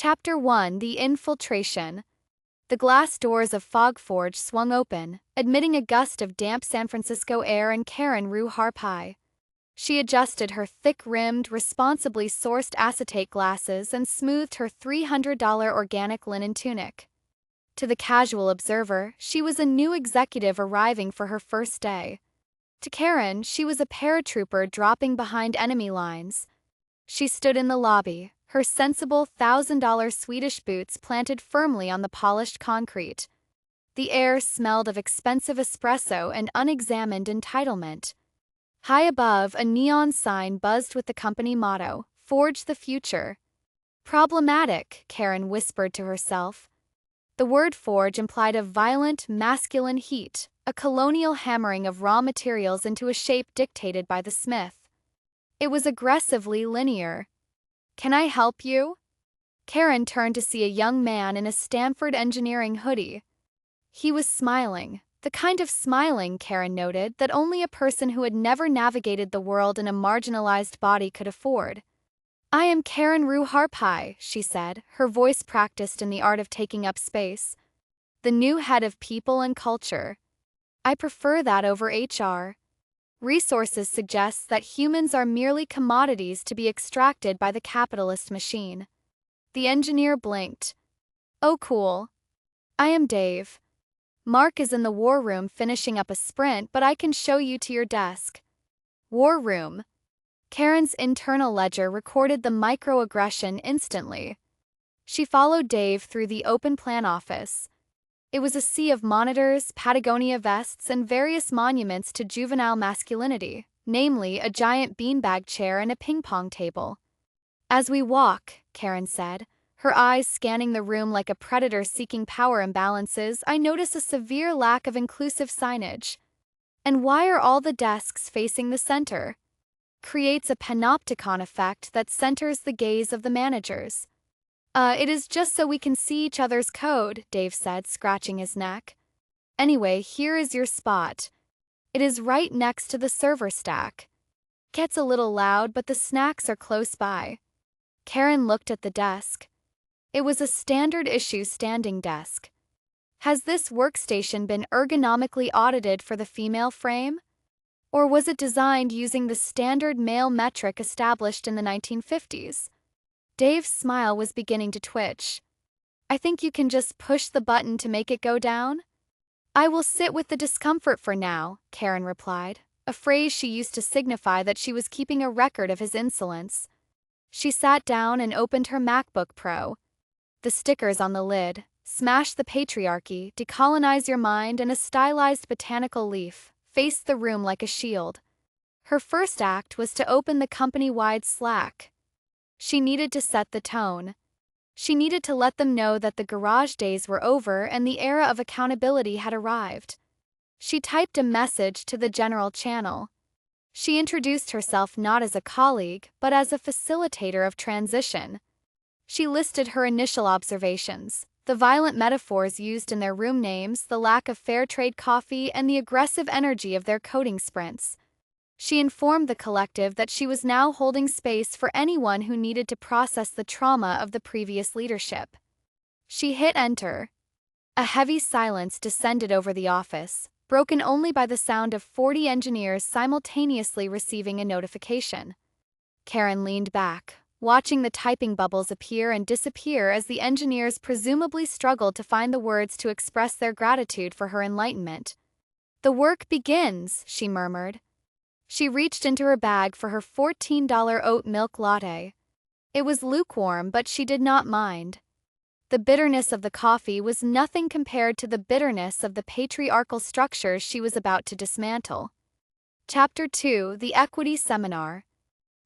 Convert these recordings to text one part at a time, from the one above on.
Chapter 1: The Infiltration. The glass doors of FogForge swung open, admitting a gust of damp San Francisco air and Karen Rue Harpie. She adjusted her thick-rimmed, responsibly sourced acetate glasses and smoothed her $300 organic linen tunic. To the casual observer, she was a new executive arriving for her first day. To Karen, she was a paratrooper dropping behind enemy lines. She stood in the lobby, her sensible $1,000 Swedish boots planted firmly on the polished concrete. The air smelled of expensive espresso and unexamined entitlement. High above, a neon sign buzzed with the company motto, "Forge the Future." Problematic, Karen whispered to herself. The word forge implied a violent, masculine heat, a colonial hammering of raw materials into a shape dictated by the smith. It was aggressively linear. "Can I help you?" Karen turned to see a young man in a Stanford engineering hoodie. He was smiling, the kind of smiling, Karen noted, that only a person who had never navigated the world in a marginalized body could afford. "I am Karen Rue Harpie," she said, her voice practiced in the art of taking up space. "The new head of people and culture. I prefer that over HR. Resources suggests that humans are merely commodities to be extracted by the capitalist machine." The engineer blinked. "Oh, cool. I am Dave. Mark is in the war room finishing up a sprint, but I can show you to your desk." War room. Karen's internal ledger recorded the microaggression instantly. She followed Dave through the open plan office. It was a sea of monitors, Patagonia vests, and various monuments to juvenile masculinity, namely a giant beanbag chair and a ping-pong table. "As we walk," Karen said, her eyes scanning the room like a predator seeking power imbalances, "I notice a severe lack of inclusive signage. And why are all the desks facing the center? Creates a panopticon effect that centers the gaze of the managers." It is just so we can see each other's code," Dave said, scratching his neck. "Anyway, here is your spot. It is right next to the server stack. Gets a little loud, but the snacks are close by." Karen looked at the desk. It was a standard-issue standing desk. Has this workstation been ergonomically audited for the female frame? Or was it designed using the standard male metric established in the 1950s? Dave's smile was beginning to twitch. "I think you can just push the button to make it go down?" "I will sit with the discomfort for now," Karen replied, a phrase she used to signify that she was keeping a record of his insolence. She sat down and opened her MacBook Pro. The stickers on the lid, "Smash the Patriarchy, Decolonize Your Mind," and a stylized botanical leaf, faced the room like a shield. Her first act was to open the company-wide Slack. She needed to set the tone. She needed to let them know that the garage days were over and the era of accountability had arrived. She typed a message to the general channel. She introduced herself not as a colleague, but as a facilitator of transition. She listed her initial observations, the violent metaphors used in their room names, the lack of fair trade coffee, and the aggressive energy of their coding sprints. She informed the collective that she was now holding space for anyone who needed to process the trauma of the previous leadership. She hit enter. A heavy silence descended over the office, broken only by the sound of 40 engineers simultaneously receiving a notification. Karen leaned back, watching the typing bubbles appear and disappear as the engineers presumably struggled to find the words to express their gratitude for her enlightenment. "The work begins," she murmured. She reached into her bag for her $14 oat milk latte. It was lukewarm, but she did not mind. The bitterness of the coffee was nothing compared to the bitterness of the patriarchal structures she was about to dismantle. Chapter 2: The Equity Seminar.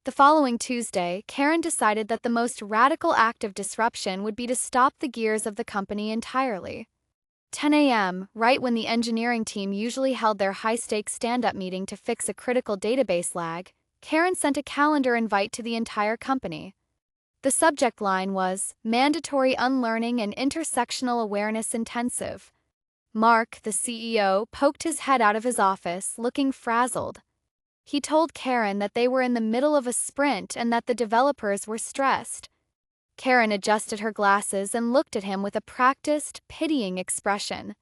The following Tuesday, Karen decided that the most radical act of disruption would be to stop the gears of the company entirely. 10 a.m., right when the engineering team usually held their high-stakes stand-up meeting to fix a critical database lag, Karen sent a calendar invite to the entire company. The subject line was, "Mandatory Unlearning and Intersectional Awareness Intensive." Mark, the CEO, poked his head out of his office, looking frazzled. He told Karen that they were in the middle of a sprint and that the developers were stressed. Karen adjusted her glasses and looked at him with a practiced, pitying expression.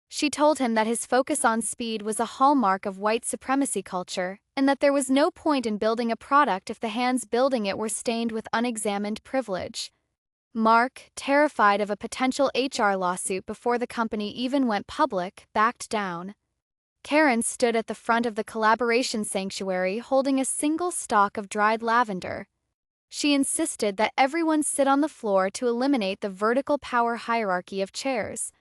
She told him that his focus on speed was a hallmark of white supremacy culture, and that there was no point in building a product if the hands building it were stained with unexamined privilege. Mark, terrified of a potential HR lawsuit before the company even went public, backed down. Karen stood at the front of the collaboration sanctuary holding a single stalk of dried lavender. She insisted that everyone sit on the floor to eliminate the vertical power hierarchy of chairs.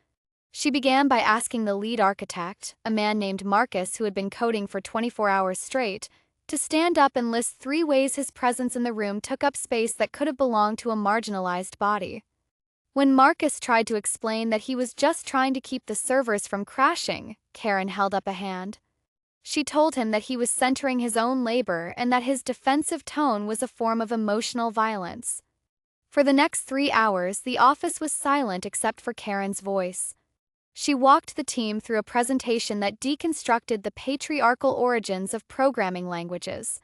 She began by asking the lead architect, a man named Marcus who had been coding for 24 hours straight, to stand up and list 3 ways his presence in the room took up space that could have belonged to a marginalized body. When Marcus tried to explain that he was just trying to keep the servers from crashing, Karen held up a hand. She told him that he was centering his own labor and that his defensive tone was a form of emotional violence. For the next 3 hours, the office was silent except for Karen's voice. She walked the team through a presentation that deconstructed the patriarchal origins of programming languages.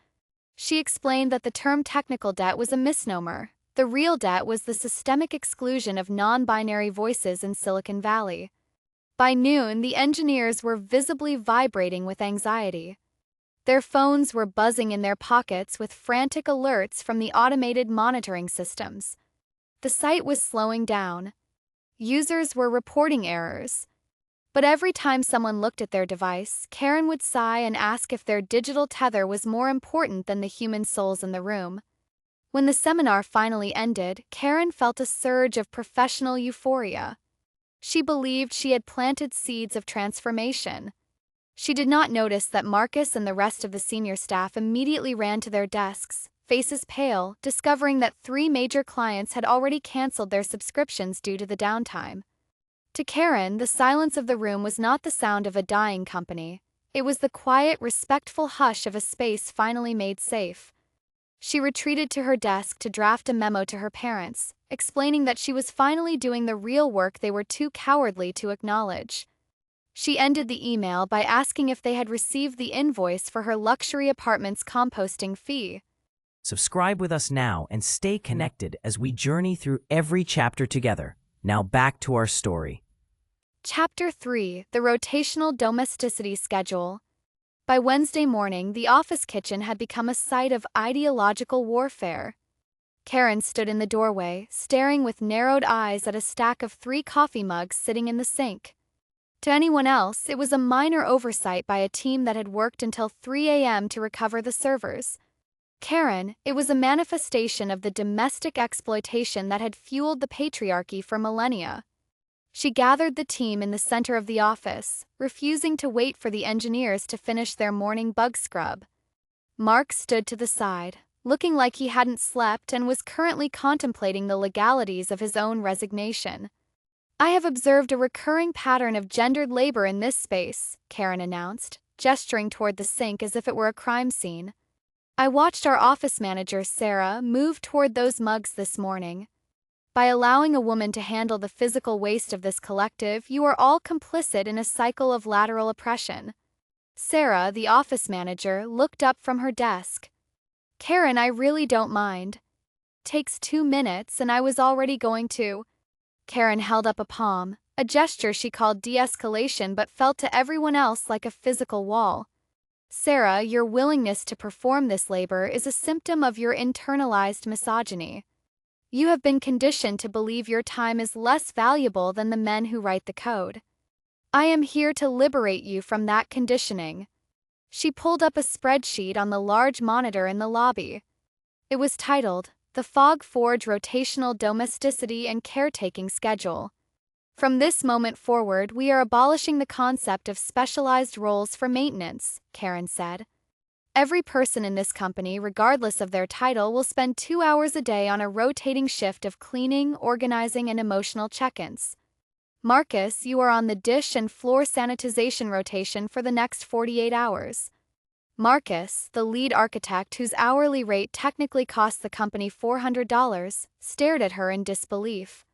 She explained that the term technical debt was a misnomer. The real debt was the systemic exclusion of non-binary voices in Silicon Valley. By noon, the engineers were visibly vibrating with anxiety. Their phones were buzzing in their pockets with frantic alerts from the automated monitoring systems. The site was slowing down. Users were reporting errors. But every time someone looked at their device, Karen would sigh and ask if their digital tether was more important than the human souls in the room. When the seminar finally ended, Karen felt a surge of professional euphoria. She believed she had planted seeds of transformation. She did not notice that Marcus and the rest of the senior staff immediately ran to their desks, faces pale, discovering that 3 major clients had already canceled their subscriptions due to the downtime. To Karen, the silence of the room was not the sound of a dying company. It was the quiet, respectful hush of a space finally made safe. She retreated to her desk to draft a memo to her parents, explaining that she was finally doing the real work they were too cowardly to acknowledge. She ended the email by asking if they had received the invoice for her luxury apartment's composting fee. Subscribe with us now and stay connected as we journey through every chapter together. Now back to our story. Chapter 3: The Rotational Domesticity Schedule. By Wednesday morning, the office kitchen had become a site of ideological warfare. Karen stood in the doorway, staring with narrowed eyes at a stack of 3 coffee mugs sitting in the sink. To anyone else, it was a minor oversight by a team that had worked until 3 a.m. to recover the servers. Karen, it was a manifestation of the domestic exploitation that had fueled the patriarchy for millennia. She gathered the team in the center of the office, refusing to wait for the engineers to finish their morning bug scrub. Mark stood to the side, looking like he hadn't slept and was currently contemplating the legalities of his own resignation. "I have observed a recurring pattern of gendered labor in this space," Karen announced, gesturing toward the sink as if it were a crime scene. "I watched our office manager, Sarah, move toward those mugs this morning. By allowing a woman to handle the physical waste of this collective, you are all complicit in a cycle of lateral oppression." Sarah, the office manager, looked up from her desk. "Karen, I really don't mind. Takes 2 minutes and I was already going to." Karen held up a palm, a gesture she called de-escalation but felt to everyone else like a physical wall. "Sarah, your willingness to perform this labor is a symptom of your internalized misogyny. You have been conditioned to believe your time is less valuable than the men who write the code. I am here to liberate you from that conditioning." She pulled up a spreadsheet on the large monitor in the lobby. It was titled, "The FogForge Rotational Domesticity and Caretaking Schedule." "From this moment forward, we are abolishing the concept of specialized roles for maintenance," Karen said. "Every person in this company, regardless of their title, will spend 2 hours a day on a rotating shift of cleaning, organizing, and emotional check-ins. Marcus, you are on the dish and floor sanitization rotation for the next 48 hours. Marcus, the lead architect whose hourly rate technically cost the company $400, stared at her in disbelief.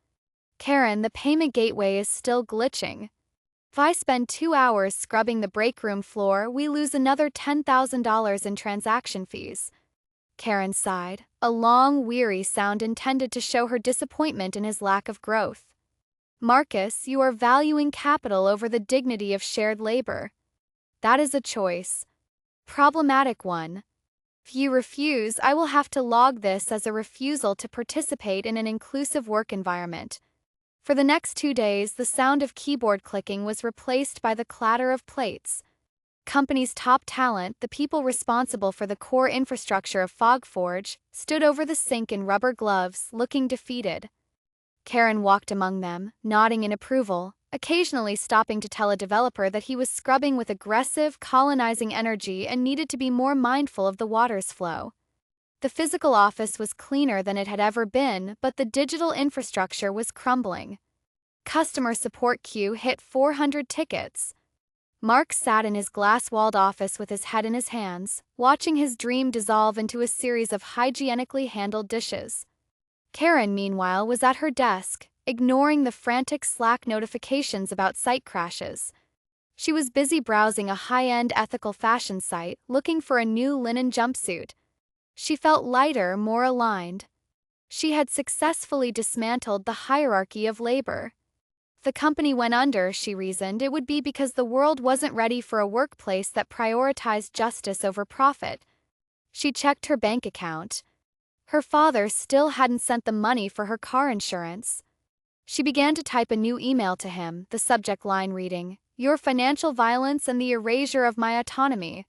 "Karen, the payment gateway is still glitching. If I spend 2 hours scrubbing the break room floor, we lose another $10,000 in transaction fees." Karen sighed, a long, weary sound intended to show her disappointment in his lack of growth. Marcus, you are valuing capital over the dignity of shared labor. That is a choice. Problematic one. If you refuse, I will have to log this as a refusal to participate in an inclusive work environment. For the next 2 days, the sound of keyboard clicking was replaced by the clatter of plates. Company's top talent, the people responsible for the core infrastructure of FogForge, stood over the sink in rubber gloves, looking defeated. Karen walked among them, nodding in approval, occasionally stopping to tell a developer that he was scrubbing with aggressive, colonizing energy and needed to be more mindful of the water's flow. The physical office was cleaner than it had ever been, but the digital infrastructure was crumbling. Customer support queue hit 400 tickets. Mark sat in his glass-walled office with his head in his hands, watching his dream dissolve into a series of hygienically handled dishes. Karen, meanwhile, was at her desk, ignoring the frantic Slack notifications about site crashes. She was busy browsing a high-end ethical fashion site, looking for a new linen jumpsuit. She felt lighter, more aligned. She had successfully dismantled the hierarchy of labor. If the company went under, she reasoned, it would be because the world wasn't ready for a workplace that prioritized justice over profit. She checked her bank account. Her father still hadn't sent the money for her car insurance. She began to type a new email to him, the subject line reading, "Your financial violence and the erasure of my autonomy."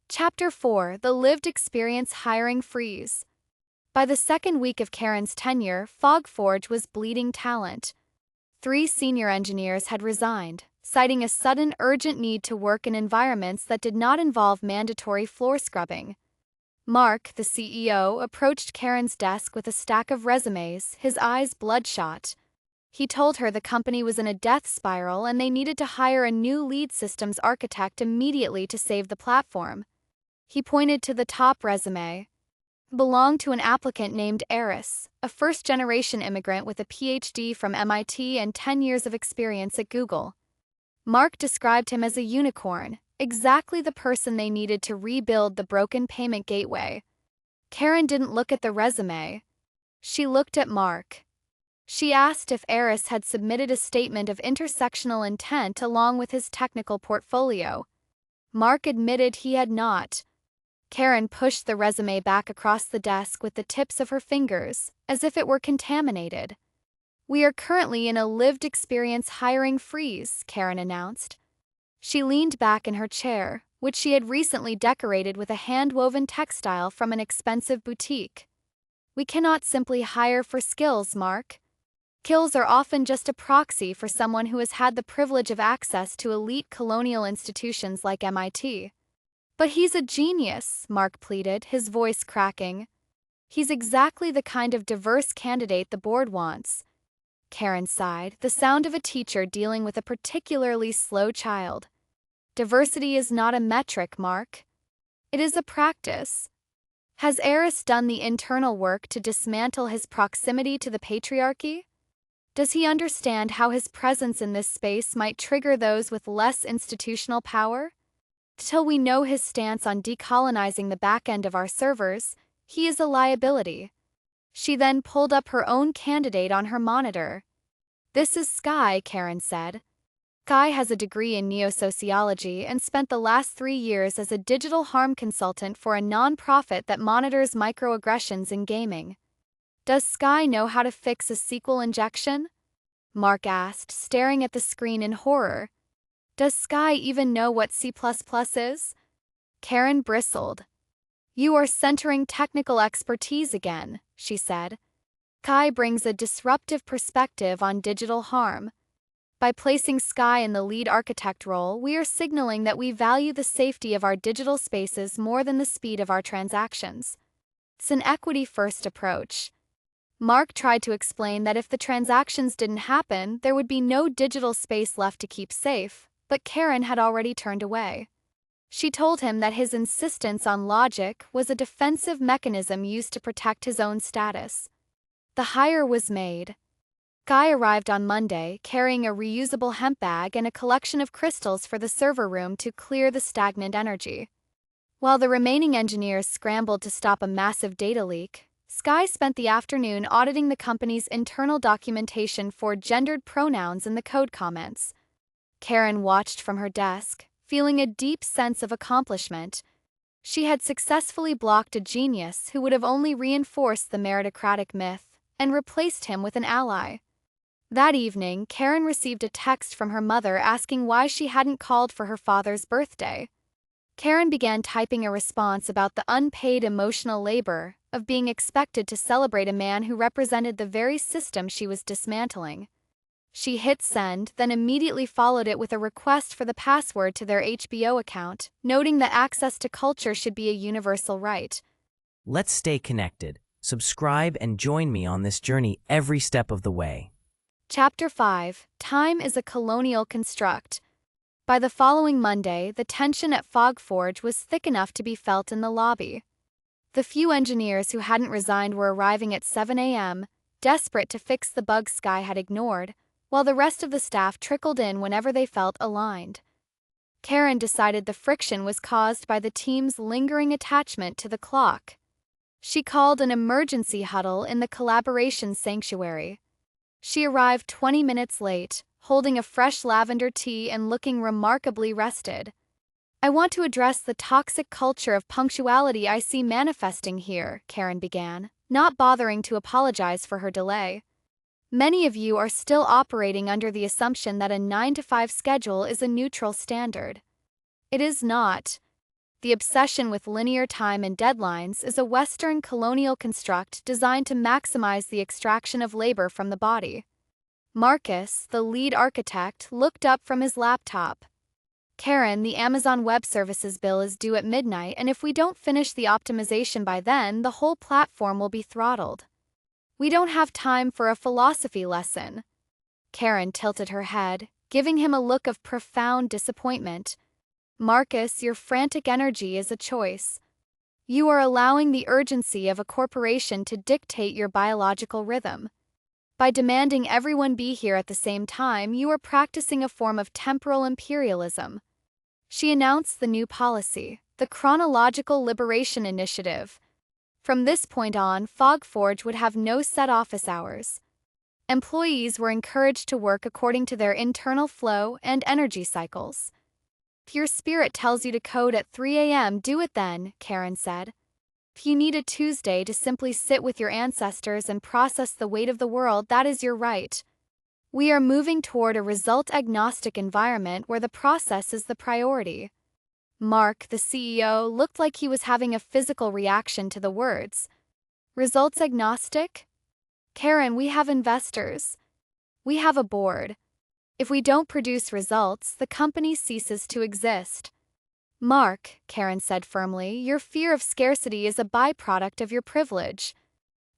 Chapter 4: The Lived Experience Hiring Freeze. By the second week of Karen's tenure, FogForge was bleeding talent. 3 senior engineers had resigned, citing a sudden urgent need to work in environments that did not involve mandatory floor scrubbing. Mark, the CEO, approached Karen's desk with a stack of resumes, his eyes bloodshot. He told her the company was in a death spiral and they needed to hire a new lead systems architect immediately to save the platform. He pointed to the top resume. It belonged to an applicant named Eris, a first-generation immigrant with a PhD from MIT and 10 years of experience at Google. Mark described him as a unicorn, exactly the person they needed to rebuild the broken payment gateway. Karen didn't look at the resume. She looked at Mark. She asked if Eris had submitted a statement of intersectional intent along with his technical portfolio. Mark admitted he had not. Karen pushed the resume back across the desk with the tips of her fingers, as if it were contaminated. "We are currently in a lived experience hiring freeze," Karen announced. She leaned back in her chair, which she had recently decorated with a hand-woven textile from an expensive boutique. "We cannot simply hire for skills, Mark. Skills are often just a proxy for someone who has had the privilege of access to elite colonial institutions like MIT. "But he's a genius," Mark pleaded, his voice cracking. "He's exactly the kind of diverse candidate the board wants." Karen sighed, the sound of a teacher dealing with a particularly slow child. "Diversity is not a metric, Mark. It is a practice." Has Eris done the internal work to dismantle his proximity to the patriarchy? Does he understand how his presence in this space might trigger those with less institutional power? Till we know his stance on decolonizing the back end of our servers, he is a liability. She then pulled up her own candidate on her monitor. "This is Sky," Karen said. Sky has a degree in neo-sociology and spent the last 3 years as a digital harm consultant for a non-profit that monitors microaggressions in gaming. "Does Sky know how to fix a SQL injection?" Mark asked, staring at the screen in horror. "Does Sky even know what C++ is?" Karen bristled. "You are centering technical expertise again," she said. "Sky brings a disruptive perspective on digital harm. By placing Sky in the lead architect role, we are signaling that we value the safety of our digital spaces more than the speed of our transactions. It's an equity-first approach." Mark tried to explain that if the transactions didn't happen, there would be no digital space left to keep safe, but Karen had already turned away. She told him that his insistence on logic was a defensive mechanism used to protect his own status. The hire was made. Guy arrived on Monday, carrying a reusable hemp bag and a collection of crystals for the server room to clear the stagnant energy. While the remaining engineers scrambled to stop a massive data leak, Sky spent the afternoon auditing the company's internal documentation for gendered pronouns in the code comments. Karen watched from her desk, feeling a deep sense of accomplishment. She had successfully blocked a genius who would have only reinforced the meritocratic myth and replaced him with an ally. That evening, Karen received a text from her mother asking why she hadn't called for her father's birthday. Karen began typing a response about the unpaid emotional labor of being expected to celebrate a man who represented the very system she was dismantling. She hit send, then immediately followed it with a request for the password to their HBO account, noting that access to culture should be a universal right. Let's stay connected. Subscribe and join me on this journey every step of the way. Chapter 5: Time is a Colonial Construct. By the following Monday, the tension at FogForge was thick enough to be felt in the lobby. The few engineers who hadn't resigned were arriving at 7 a.m., desperate to fix the bugs Sky had ignored, while the rest of the staff trickled in whenever they felt aligned. Karen decided the friction was caused by the team's lingering attachment to the clock. She called an emergency huddle in the collaboration sanctuary. She arrived 20 minutes late, holding a fresh lavender tea and looking remarkably rested. "I want to address the toxic culture of punctuality I see manifesting here," Karen began, not bothering to apologize for her delay. "Many of you are still operating under the assumption that a 9-to-5 schedule is a neutral standard. It is not. The obsession with linear time and deadlines is a Western colonial construct designed to maximize the extraction of labor from the body." Marcus, the lead architect, looked up from his laptop. "Karen, the Amazon Web Services bill is due at midnight, and if we don't finish the optimization by then, the whole platform will be throttled. We don't have time for a philosophy lesson." Karen tilted her head, giving him a look of profound disappointment. "Marcus, your frantic energy is a choice. You are allowing the urgency of a corporation to dictate your biological rhythm. By demanding everyone be here at the same time, you are practicing a form of temporal imperialism." She announced the new policy, the Chronological Liberation Initiative. From this point on, FogForge would have no set office hours. Employees were encouraged to work according to their internal flow and energy cycles. "If your spirit tells you to code at 3 a.m., do it then," Karen said. "If you need a Tuesday to simply sit with your ancestors and process the weight of the world, that is your right. We are moving toward a result-agnostic environment where the process is the priority." Mark, the CEO, looked like he was having a physical reaction to the words. "Results agnostic? Karen, we have investors. We have a board. If we don't produce results, the company ceases to exist." "Mark," Karen said firmly, "your fear of scarcity is a byproduct of your privilege.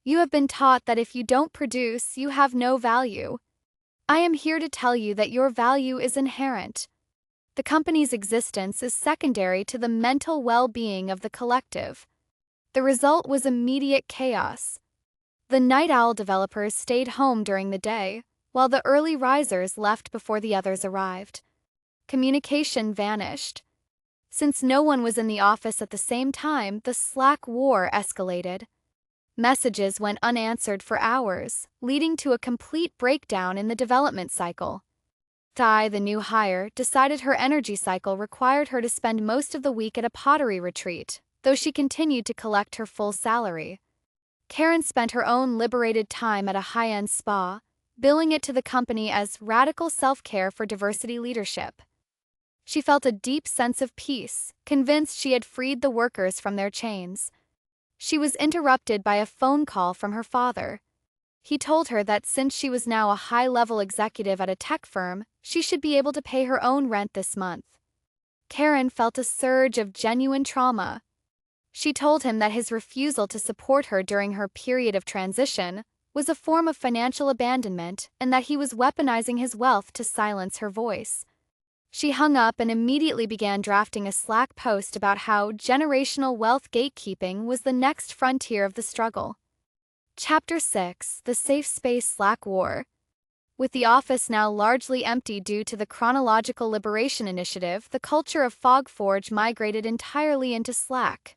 You have been taught that if you don't produce, you have no value. I am here to tell you that your value is inherent. The company's existence is secondary to the mental well-being of the collective." The result was immediate chaos. The night owl developers stayed home during the day, while the early risers left before the others arrived. Communication vanished. Since no one was in the office at the same time, the Slack war escalated. Messages went unanswered for hours, leading to a complete breakdown in the development cycle. Ty, the new hire, decided her energy cycle required her to spend most of the week at a pottery retreat, though she continued to collect her full salary. Karen spent her own liberated time at a high-end spa, billing it to the company as radical self-care for diversity leadership. She felt a deep sense of peace, convinced she had freed the workers from their chains. She was interrupted by a phone call from her father. He told her that since she was now a high-level executive at a tech firm, she should be able to pay her own rent this month. Karen felt a surge of genuine trauma. She told him that his refusal to support her during her period of transition was a form of financial abandonment and that he was weaponizing his wealth to silence her voice. She hung up and immediately began drafting a Slack post about how generational wealth gatekeeping was the next frontier of the struggle. Chapter 6: The Safe Space Slack War. With the office now largely empty due to the Chronological Liberation Initiative, the culture of FogForge migrated entirely into Slack.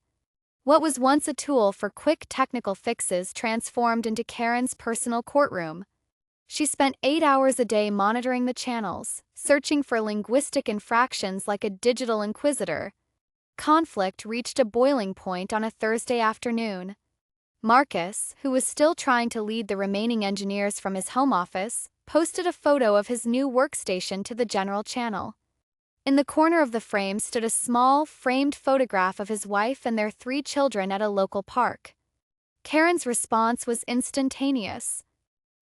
What was once a tool for quick technical fixes transformed into Karen's personal courtroom. She spent 8 hours a day monitoring the channels, searching for linguistic infractions like a digital inquisitor. Conflict reached a boiling point on a Thursday afternoon. Marcus, who was still trying to lead the remaining engineers from his home office, posted a photo of his new workstation to the general channel. In the corner of the frame stood a small, framed photograph of his wife and their 3 children at a local park. Karen's response was instantaneous.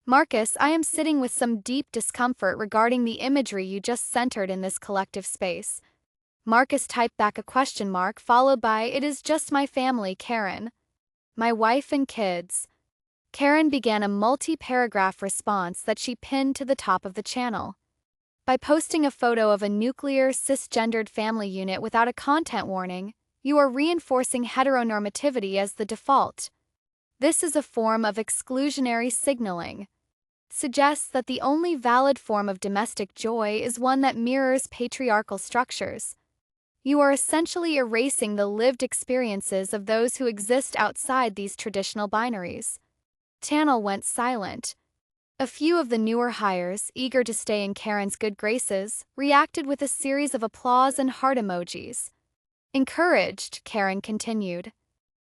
"Marcus, I am sitting with some deep discomfort regarding the imagery you just centered in this collective space." Marcus typed back a question mark followed by, "It is just my family, Karen. My wife and kids." Karen began a multi-paragraph response that she pinned to the top of the channel. By posting a photo of a nuclear, cisgendered family unit without a content warning, you are reinforcing heteronormativity as the default. This is a form of exclusionary signaling. Suggests that the only valid form of domestic joy is one that mirrors patriarchal structures. You are essentially erasing the lived experiences of those who exist outside these traditional binaries. Channel went silent. A few of the newer hires, eager to stay in Karen's good graces, reacted with a series of applause and heart emojis. "Encouraged," Karen continued.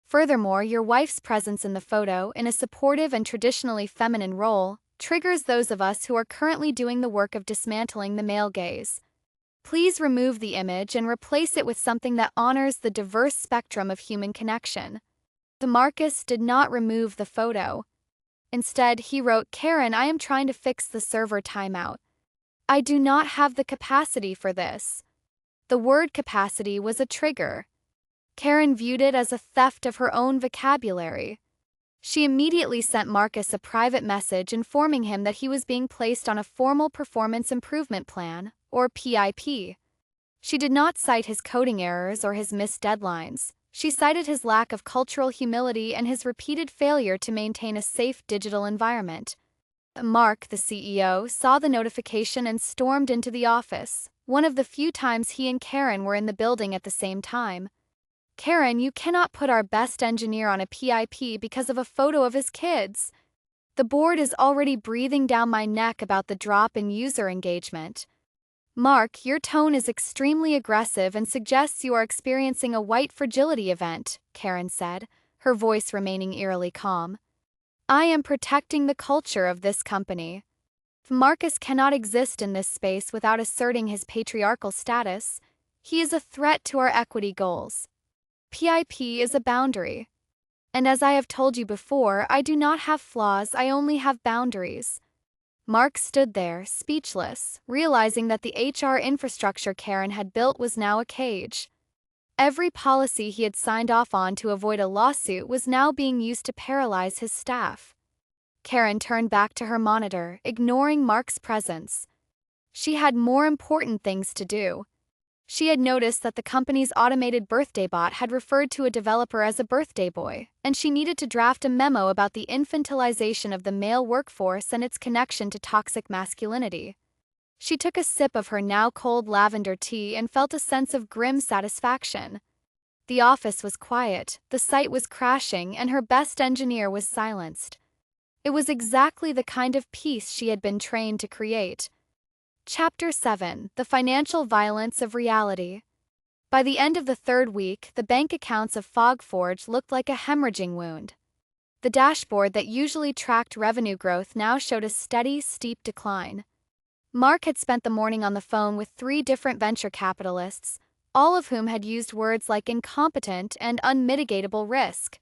"Furthermore, your wife's presence in the photo, in a supportive and traditionally feminine role, triggers those of us who are currently doing the work of dismantling the male gaze. Please remove the image and replace it with something that honors the diverse spectrum of human connection." The Marcus did not remove the photo. Instead, he wrote, "Karen, I am trying to fix the server timeout. I do not have the capacity for this." The word capacity was a trigger. Karen viewed it as a theft of her own vocabulary. She immediately sent Marcus a private message informing him that he was being placed on a formal performance improvement plan, or PIP. She did not cite his coding errors or his missed deadlines. She cited his lack of cultural humility and his repeated failure to maintain a safe digital environment. Mark, the CEO, saw the notification and stormed into the office, one of the few times he and Karen were in the building at the same time. "Karen, you cannot put our best engineer on a PIP because of a photo of his kids. The board is already breathing down my neck about the drop in user engagement." "Mark, your tone is extremely aggressive and suggests you are experiencing a white fragility event," Karen said, her voice remaining eerily calm. "I am protecting the culture of this company. Marcus cannot exist in this space without asserting his patriarchal status. He is a threat to our equity goals. PIP is a boundary. And as I have told you before, I do not have flaws, I only have boundaries." Mark stood there, speechless, realizing that the HR infrastructure Karen had built was now a cage. Every policy he had signed off on to avoid a lawsuit was now being used to paralyze his staff. Karen turned back to her monitor, ignoring Mark's presence. She had more important things to do. She had noticed that the company's automated birthday bot had referred to a developer as a birthday boy, and she needed to draft a memo about the infantilization of the male workforce and its connection to toxic masculinity. She took a sip of her now cold lavender tea and felt a sense of grim satisfaction. The office was quiet, the site was crashing, and her best engineer was silenced. It was exactly the kind of peace she had been trained to create. Chapter 7: The Financial Violence of Reality. By the end of the 3rd week, the bank accounts of FogForge looked like a hemorrhaging wound. The dashboard that usually tracked revenue growth now showed a steady, steep decline. Mark had spent the morning on the phone with 3 different venture capitalists, all of whom had used words like incompetent and unmitigatable risk.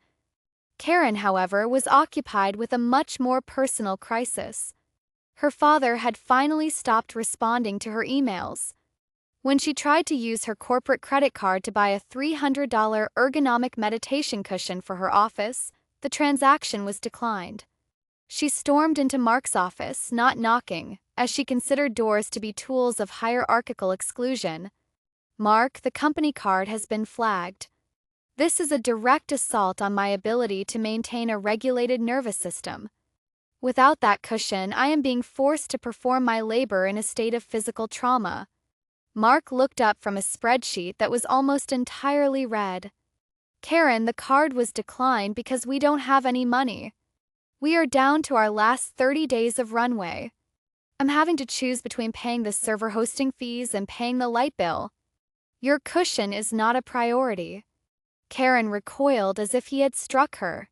Karen, however, was occupied with a much more personal crisis. Her father had finally stopped responding to her emails. When she tried to use her corporate credit card to buy a $300 ergonomic meditation cushion for her office, the transaction was declined. She stormed into Mark's office, not knocking, as she considered doors to be tools of hierarchical exclusion. "Mark, the company card has been flagged. This is a direct assault on my ability to maintain a regulated nervous system. Without that cushion, I am being forced to perform my labor in a state of physical trauma." Mark looked up from a spreadsheet that was almost entirely red. Karen, the card was declined because we don't have any money. We are down to our last 30 days of runway. I'm having to choose between paying the server hosting fees and paying the light bill. Your cushion is not a priority. Karen recoiled as if he had struck her.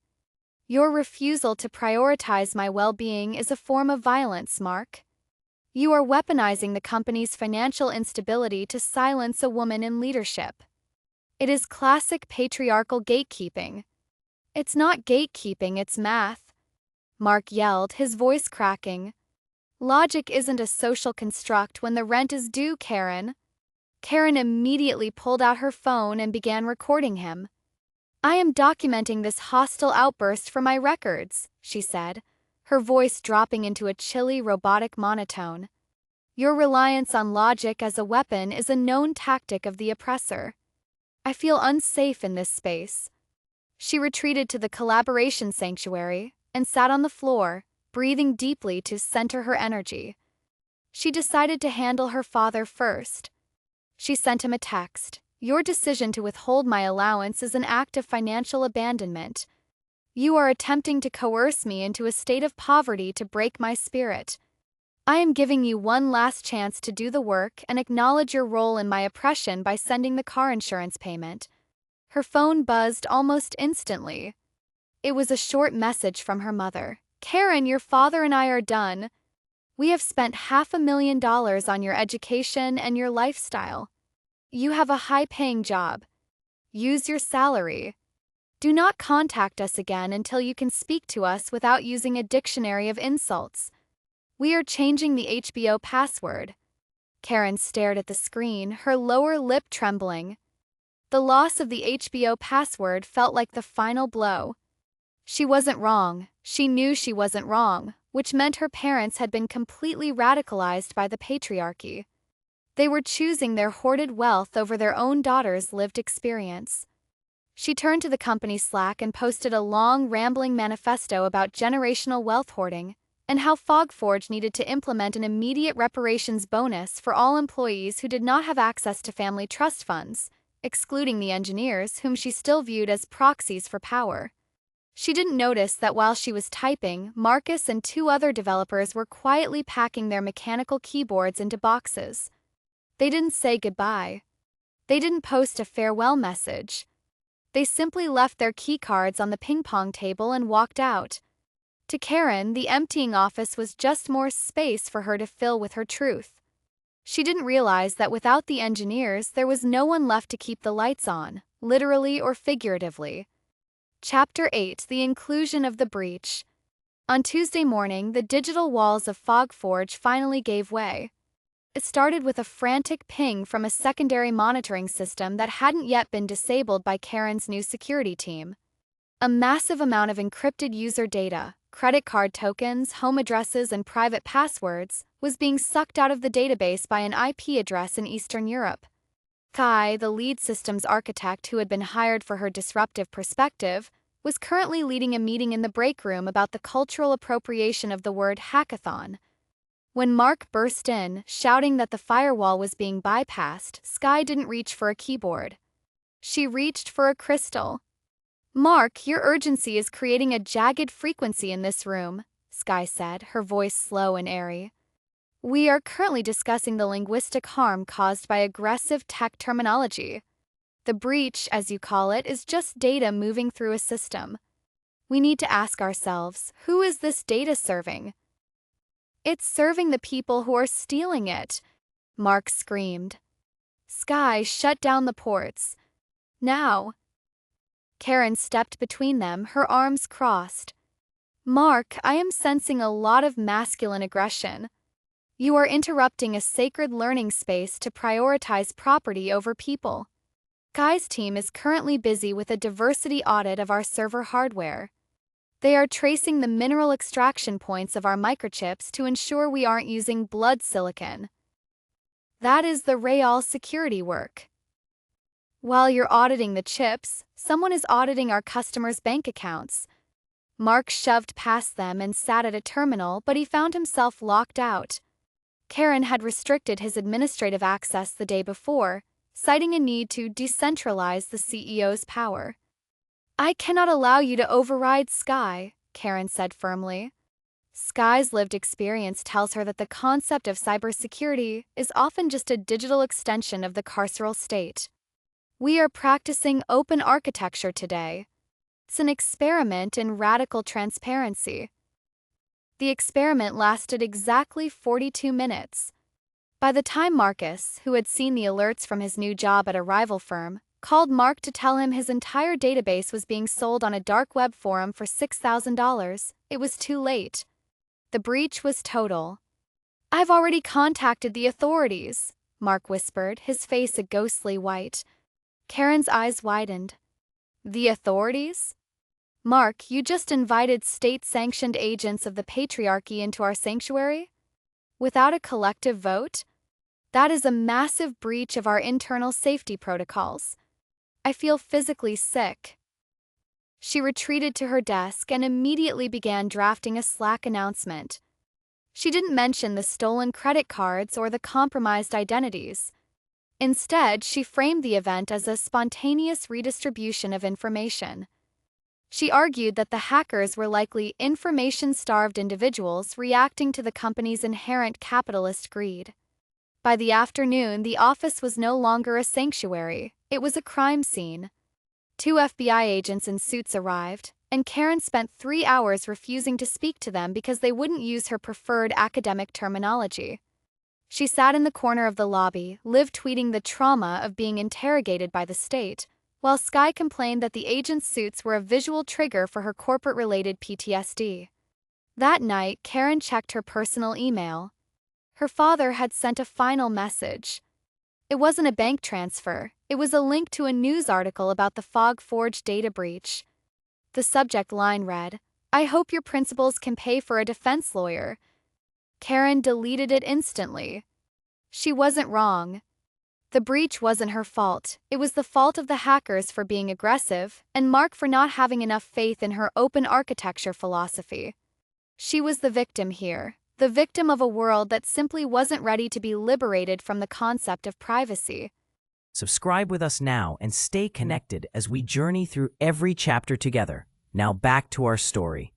Your refusal to prioritize my well-being is a form of violence, Mark. You are weaponizing the company's financial instability to silence a woman in leadership. It is classic patriarchal gatekeeping. It's not gatekeeping, it's math. Mark yelled, his voice cracking. Logic isn't a social construct when the rent is due, Karen. Karen immediately pulled out her phone and began recording him. I am documenting this hostile outburst for my records, she said, her voice dropping into a chilly, robotic monotone. Your reliance on logic as a weapon is a known tactic of the oppressor. I feel unsafe in this space. She retreated to the collaboration sanctuary and sat on the floor, breathing deeply to center her energy. She decided to handle her father first. She sent him a text. Your decision to withhold my allowance is an act of financial abandonment. You are attempting to coerce me into a state of poverty to break my spirit. I am giving you one last chance to do the work and acknowledge your role in my oppression by sending the car insurance payment. Her phone buzzed almost instantly. It was a short message from her mother. Karen, your father and I are done. We have spent $500,000 on your education and your lifestyle. You have a high-paying job. Use your salary. Do not contact us again until you can speak to us without using a dictionary of insults. We are changing the HBO password. Karen stared at the screen, her lower lip trembling. The loss of the HBO password felt like the final blow. She wasn't wrong. She knew she wasn't wrong, which meant her parents had been completely radicalized by the patriarchy. They were choosing their hoarded wealth over their own daughter's lived experience. She turned to the company Slack and posted a long, rambling manifesto about generational wealth hoarding and how FogForge needed to implement an immediate reparations bonus for all employees who did not have access to family trust funds, excluding the engineers whom she still viewed as proxies for power. She didn't notice that while she was typing, Marcus and two other developers were quietly packing their mechanical keyboards into boxes. They didn't say goodbye. They didn't post a farewell message. They simply left their keycards on the ping-pong table and walked out. To Karen, the emptying office was just more space for her to fill with her truth. She didn't realize that without the engineers, there was no one left to keep the lights on, literally or figuratively. Chapter 8: The Inclusion of the Breach. On Tuesday morning, the digital walls of FogForge finally gave way. It started with a frantic ping from a secondary monitoring system that hadn't yet been disabled by Karen's new security team. A massive amount of encrypted user data, credit card tokens, home addresses, and private passwords was being sucked out of the database by an IP address in Eastern Europe. Kai, the lead systems architect who had been hired for her disruptive perspective, was currently leading a meeting in the break room about the cultural appropriation of the word hackathon. When Mark burst in, shouting that the firewall was being bypassed, Sky didn't reach for a keyboard. She reached for a crystal. Mark, your urgency is creating a jagged frequency in this room, Sky said, her voice slow and airy. We are currently discussing the linguistic harm caused by aggressive tech terminology. The breach, as you call it, is just data moving through a system. We need to ask ourselves, who is this data serving? It's serving the people who are stealing it, Mark screamed. Sky, shut down the ports. Now. Karen stepped between them, her arms crossed. Mark, I am sensing a lot of masculine aggression. You are interrupting a sacred learning space to prioritize property over people. Sky's team is currently busy with a diversity audit of our server hardware. They are tracing the mineral extraction points of our microchips to ensure we aren't using blood silicon. That is the real security work. While you're auditing the chips, someone is auditing our customers' bank accounts. Mark shoved past them and sat at a terminal, but he found himself locked out. Karen had restricted his administrative access the day before, citing a need to decentralize the CEO's power. I cannot allow you to override Sky, Karen said firmly. Sky's lived experience tells her that the concept of cybersecurity is often just a digital extension of the carceral state. We are practicing open architecture today. It's an experiment in radical transparency. The experiment lasted exactly 42 minutes. By the time Marcus, who had seen the alerts from his new job at a rival firm, called Mark to tell him his entire database was being sold on a dark web forum for $6,000, it was too late. The breach was total. I've already contacted the authorities, Mark whispered, his face a ghostly white. Karen's eyes widened. The authorities? Mark, you just invited state-sanctioned agents of the patriarchy into our sanctuary? Without a collective vote? That is a massive breach of our internal safety protocols. I feel physically sick. She retreated to her desk and immediately began drafting a Slack announcement. She didn't mention the stolen credit cards or the compromised identities. Instead, she framed the event as a spontaneous redistribution of information. She argued that the hackers were likely information-starved individuals reacting to the company's inherent capitalist greed. By the afternoon, the office was no longer a sanctuary, it was a crime scene. 2 FBI agents in suits arrived, and Karen spent 3 hours refusing to speak to them because they wouldn't use her preferred academic terminology. She sat in the corner of the lobby, live tweeting the trauma of being interrogated by the state, while Sky complained that the agents' suits were a visual trigger for her corporate-related PTSD. That night, Karen checked her personal email. Her father had sent a final message. It wasn't a bank transfer, it was a link to a news article about the FogForge data breach. The subject line read, "I hope your principals can pay for a defense lawyer." Karen deleted it instantly. She wasn't wrong. The breach wasn't her fault, it was the fault of the hackers for being aggressive, and Mark for not having enough faith in her open architecture philosophy. She was the victim here, the victim of a world that simply wasn't ready to be liberated from the concept of privacy. Subscribe with us now and stay connected as we journey through every chapter together. Now back to our story.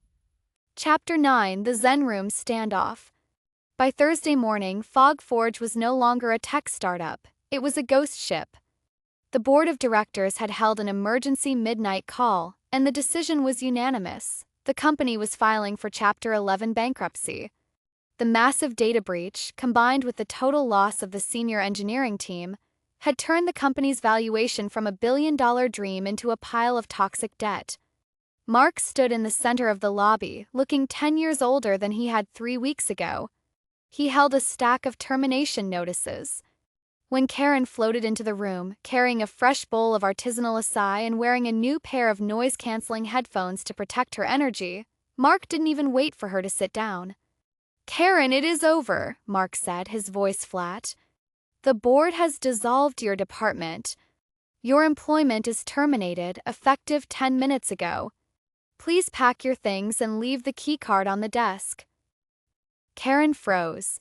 Chapter 9: The Zen Room Standoff. By Thursday morning, FogForge was no longer a tech startup, it was a ghost ship. The board of directors had held an emergency midnight call, and the decision was unanimous. The company was filing for Chapter 11 bankruptcy. The massive data breach, combined with the total loss of the senior engineering team, had turned the company's valuation from a billion-dollar dream into a pile of toxic debt. Mark stood in the center of the lobby, looking 10 years older than he had 3 weeks ago. He held a stack of termination notices. When Karen floated into the room, carrying a fresh bowl of artisanal acai and wearing a new pair of noise-canceling headphones to protect her energy, Mark didn't even wait for her to sit down. "Karen, it is over," Mark said, his voice flat. "The board has dissolved your department. Your employment is terminated, effective 10 minutes ago. Please pack your things and leave the keycard on the desk." Karen froze.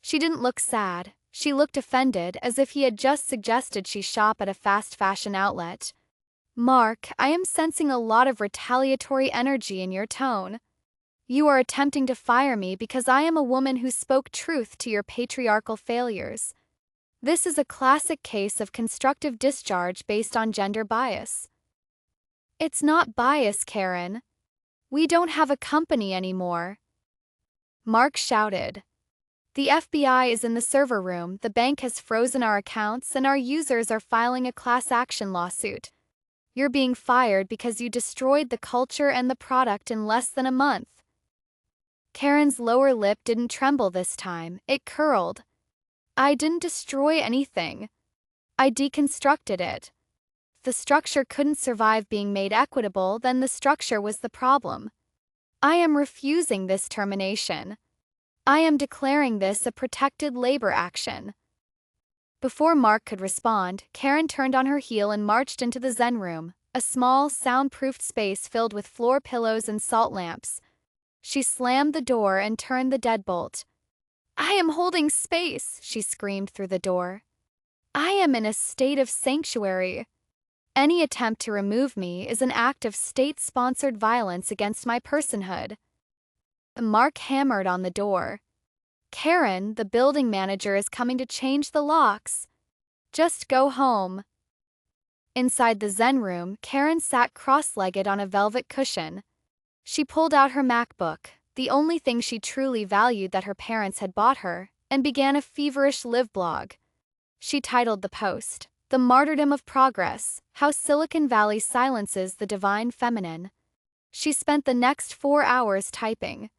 She didn't look sad, she looked offended, as if he had just suggested she shop at a fast fashion outlet. "Mark, I am sensing a lot of retaliatory energy in your tone. You are attempting to fire me because I am a woman who spoke truth to your patriarchal failures. This is a classic case of constructive discharge based on gender bias." "It's not bias, Karen. We don't have a company anymore." Mark shouted. "The FBI is in the server room, the bank has frozen our accounts, and our users are filing a class action lawsuit. You're being fired because you destroyed the culture and the product in less than a month." Karen's lower lip didn't tremble this time, it curled. "I didn't destroy anything. I deconstructed it. If the structure couldn't survive being made equitable, then the structure was the problem. I am refusing this termination. I am declaring this a protected labor action." Before Mark could respond, Karen turned on her heel and marched into the Zen room, a small, soundproofed space filled with floor pillows and salt lamps. She slammed the door and turned the deadbolt. "I am holding space," she screamed through the door. "I am in a state of sanctuary." Any attempt to remove me is an act of state-sponsored violence against my personhood. Mark hammered on the door. Karen, the building manager, is coming to change the locks. Just go home. Inside the Zen room, Karen sat cross-legged on a velvet cushion. She pulled out her MacBook, the only thing she truly valued that her parents had bought her, and began a feverish live blog. She titled the post, "The Martyrdom of Progress: How Silicon Valley Silences the Divine Feminine." She spent the next 4 hours typing.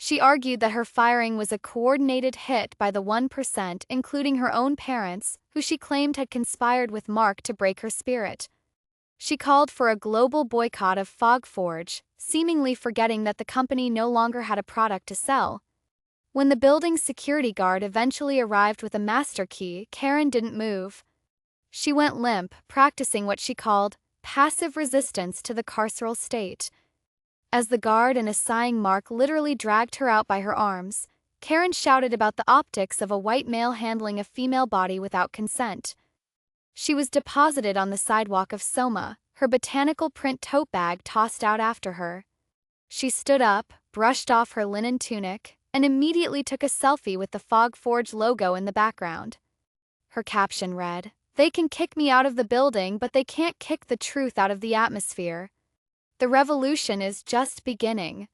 She argued that her firing was a coordinated hit by the 1%, including her own parents, who she claimed had conspired with Mark to break her spirit. She called for a global boycott of FogForge, seemingly forgetting that the company no longer had a product to sell. When the building's security guard eventually arrived with a master key, Karen didn't move. She went limp, practicing what she called passive resistance to the carceral state. As the guard and a sighing Mark literally dragged her out by her arms, Karen shouted about the optics of a white male handling a female body without consent. She was deposited on the sidewalk of Soma, her botanical print tote bag tossed out after her. She stood up, brushed off her linen tunic, and immediately took a selfie with the FogForge logo in the background. Her caption read, "They can kick me out of the building, but they can't kick the truth out of the atmosphere. The revolution is just beginning."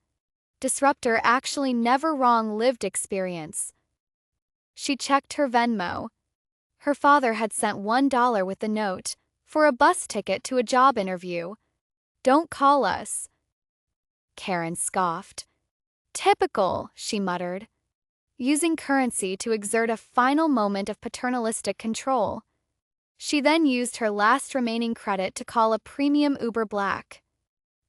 Disruptor actually never wrong lived experience. She checked her Venmo. Her father had sent $1 with the note, for a bus ticket to a job interview. "Don't call us." Karen scoffed. "Typical," she muttered, using currency to exert a final moment of paternalistic control. She then used her last remaining credit to call a premium Uber Black.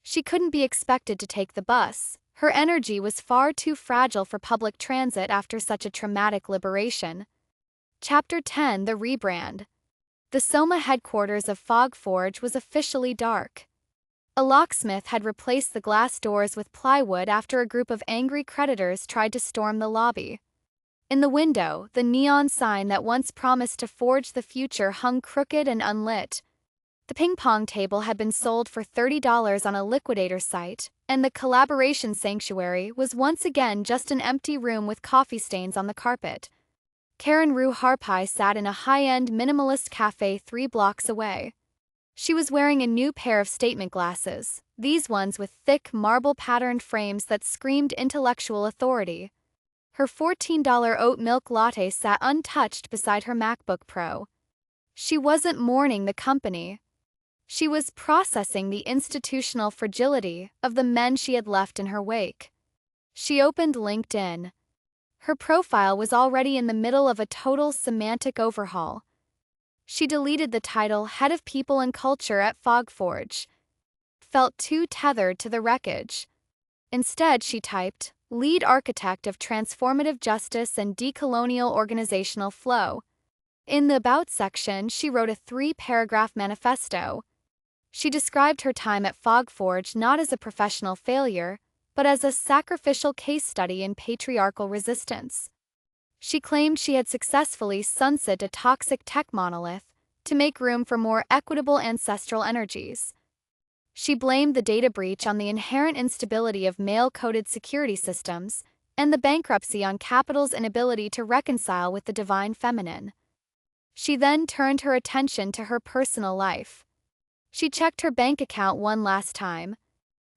She couldn't be expected to take the bus. Her energy was far too fragile for public transit after such a traumatic liberation. Chapter 10: The Rebrand. The Soma headquarters of FogForge was officially dark. A locksmith had replaced the glass doors with plywood after a group of angry creditors tried to storm the lobby. In the window, the neon sign that once promised to forge the future hung crooked and unlit. The ping-pong table had been sold for $30 on a liquidator site, and the collaboration sanctuary was once again just an empty room with coffee stains on the carpet. Karen Rue Harpie sat in a high-end minimalist cafe 3 blocks away. She was wearing a new pair of statement glasses, these ones with thick, marble-patterned frames that screamed intellectual authority. Her $14 oat milk latte sat untouched beside her MacBook Pro. She wasn't mourning the company. She was processing the institutional fragility of the men she had left in her wake. She opened LinkedIn. Her profile was already in the middle of a total semantic overhaul. She deleted the title Head of People and Culture at FogForge. Felt too tethered to the wreckage. Instead, she typed, Lead Architect of Transformative Justice and Decolonial Organizational Flow. In the About section, she wrote a 3-paragraph manifesto. She described her time at FogForge not as a professional failure, but as a sacrificial case study in patriarchal resistance. She claimed she had successfully sunset a toxic tech monolith to make room for more equitable ancestral energies. She blamed the data breach on the inherent instability of male-coded security systems and the bankruptcy on capital's inability to reconcile with the divine feminine. She then turned her attention to her personal life. She checked her bank account one last time.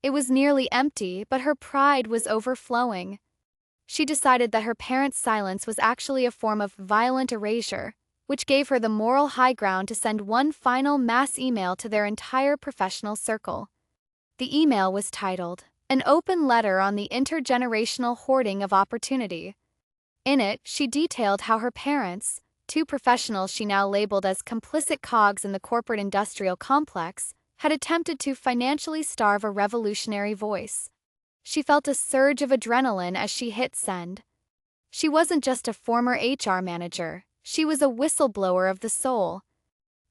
It was nearly empty, but her pride was overflowing. She decided that her parents' silence was actually a form of violent erasure, which gave her the moral high ground to send one final mass email to their entire professional circle. The email was titled, An Open Letter on the Intergenerational Hoarding of Opportunity. In it, she detailed how her parents, 2 professionals she now labeled as complicit cogs in the corporate industrial complex, had attempted to financially starve a revolutionary voice. She felt a surge of adrenaline as she hit send. She wasn't just a former HR manager, she was a whistleblower of the soul.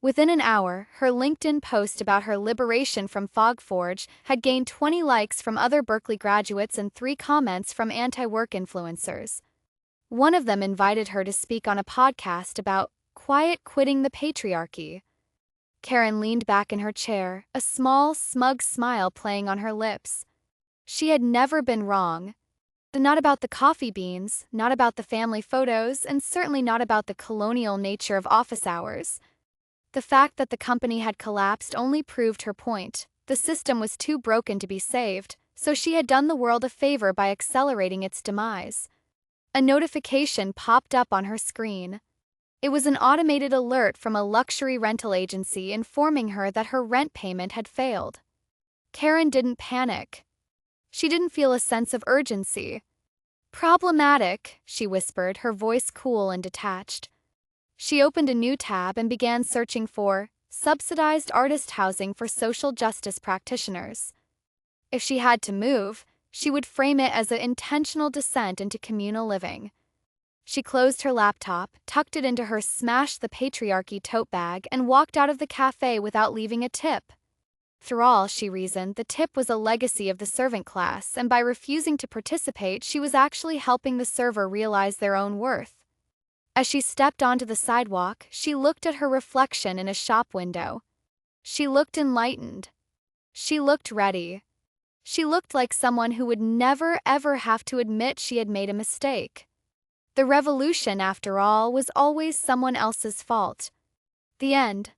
Within an hour, her LinkedIn post about her liberation from FogForge had gained 20 likes from other Berkeley graduates and 3 comments from anti-work influencers. One of them invited her to speak on a podcast about quiet quitting the patriarchy. Karen leaned back in her chair, a small, smug smile playing on her lips. She had never been wrong. Not about the coffee beans, not about the family photos, and certainly not about the colonial nature of office hours. The fact that the company had collapsed only proved her point. The system was too broken to be saved, so she had done the world a favor by accelerating its demise. A notification popped up on her screen. It was an automated alert from a luxury rental agency informing her that her rent payment had failed. Karen didn't panic. She didn't feel a sense of urgency. "Problematic," she whispered, her voice cool and detached. She opened a new tab and began searching for subsidized artist housing for social justice practitioners. If she had to move, she would frame it as an intentional descent into communal living. She closed her laptop, tucked it into her Smash the Patriarchy tote bag, and walked out of the cafe without leaving a tip. After all, she reasoned, the tip was a legacy of the servant class, and by refusing to participate, she was actually helping the server realize their own worth. As she stepped onto the sidewalk, she looked at her reflection in a shop window. She looked enlightened. She looked ready. She looked like someone who would never ever have to admit she had made a mistake. The revolution, after all, was always someone else's fault. The end.